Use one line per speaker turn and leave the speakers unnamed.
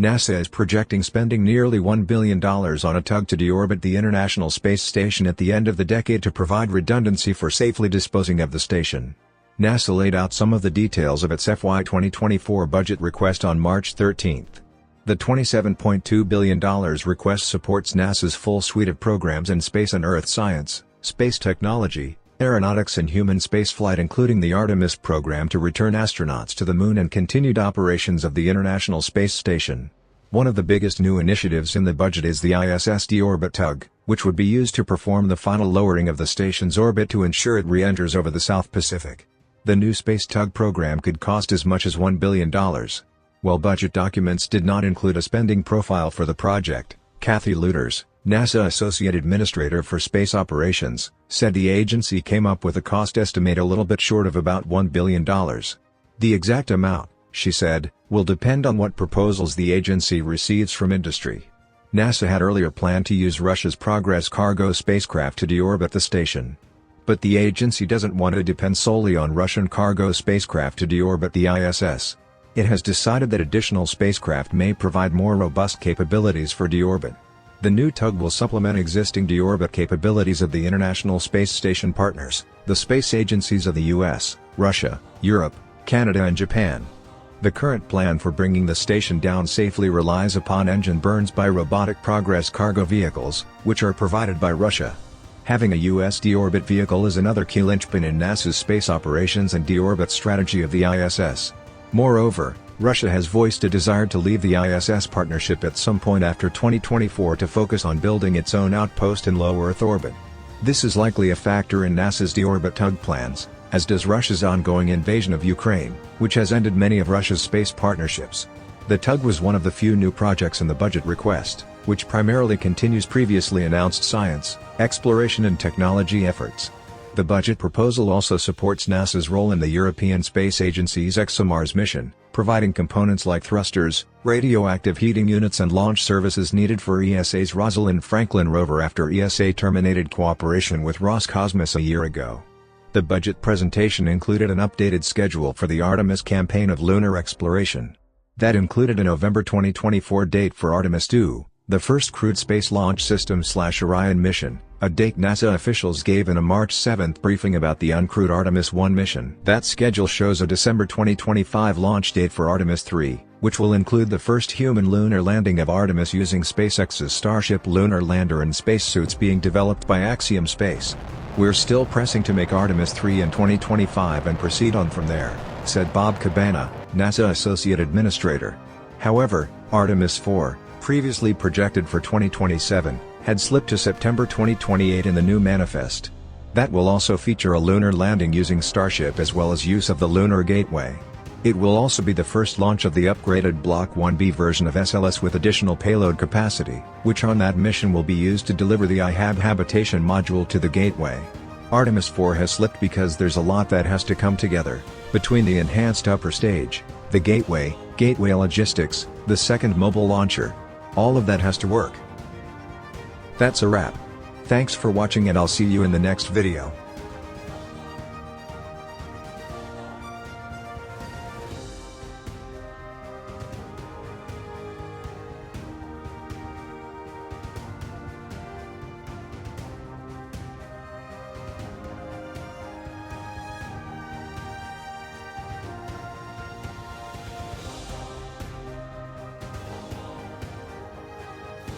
NASA is projecting spending nearly $1 billion on a tug to deorbit the International Space Station at the end of the decade to provide redundancy for safely disposing of the station. NASA laid out some of the details of its FY 2024 budget request on March 13. The $27.2 billion request supports NASA's full suite of programs in space and Earth science, space technology, aeronautics and human spaceflight, including the Artemis program to return astronauts to the Moon and continued operations of the International Space Station. One of the biggest new initiatives in the budget is the ISS deorbit tug, which would be used to perform the final lowering of the station's orbit to ensure it re-enters over the South Pacific. The new space tug program could cost as much as $1 billion. While budget documents did not include a spending profile for the project, Kathy Luters, NASA Associate Administrator for Space Operations, said the agency came up with a cost estimate a little bit short of about $1 billion. The exact amount, she said, will depend on what proposals the agency receives from industry. NASA had earlier planned to use Russia's Progress cargo spacecraft to deorbit the station. But the agency doesn't want to depend solely on Russian cargo spacecraft to deorbit the ISS. It has decided that additional spacecraft may provide more robust capabilities for deorbit. The new tug will supplement existing deorbit capabilities of the International Space Station partners, the space agencies of the US, Russia, Europe, Canada and Japan. The current plan for bringing the station down safely relies upon engine burns by robotic Progress cargo vehicles, which are provided by Russia. Having a US deorbit vehicle is another key linchpin in NASA's space operations and deorbit strategy of the ISS. Moreover, Russia has voiced a desire to leave the ISS partnership at some point after 2024 to focus on building its own outpost in low Earth orbit. This is likely a factor in NASA's deorbit tug plans, as does Russia's ongoing invasion of Ukraine, which has ended many of Russia's space partnerships. The tug was one of the few new projects in the budget request, which primarily continues previously announced science, exploration and technology efforts. The budget proposal also supports NASA's role in the European Space Agency's ExoMars mission, providing components like thrusters, radioactive heating units and launch services needed for ESA's Rosalind Franklin rover after ESA terminated cooperation with Roscosmos a year ago. The budget presentation included an updated schedule for the Artemis campaign of lunar exploration. That included a November 2024 date for Artemis II, the first crewed space launch system/Orion mission, a date NASA officials gave in a March 7 briefing about the uncrewed Artemis I mission. That schedule shows a December 2025 launch date for Artemis III, which will include the first human lunar landing of Artemis using SpaceX's Starship lunar lander and spacesuits being developed by Axiom Space. "We're still pressing to make Artemis III in 2025 and proceed on from there," said Bob Cabana, NASA Associate Administrator. However, Artemis IV, previously projected for 2027, had slipped to September 2028 in the new manifest. That will also feature a lunar landing using Starship as well as use of the Lunar Gateway. It will also be the first launch of the upgraded Block 1B version of SLS with additional payload capacity, which on that mission will be used to deliver the IHAB habitation module to the Gateway. Artemis IV has slipped because there's a lot that has to come together, between the enhanced upper stage, the Gateway logistics, the second mobile launcher. All of that has to work. That's a wrap. Thanks for watching and I'll see you in the next video.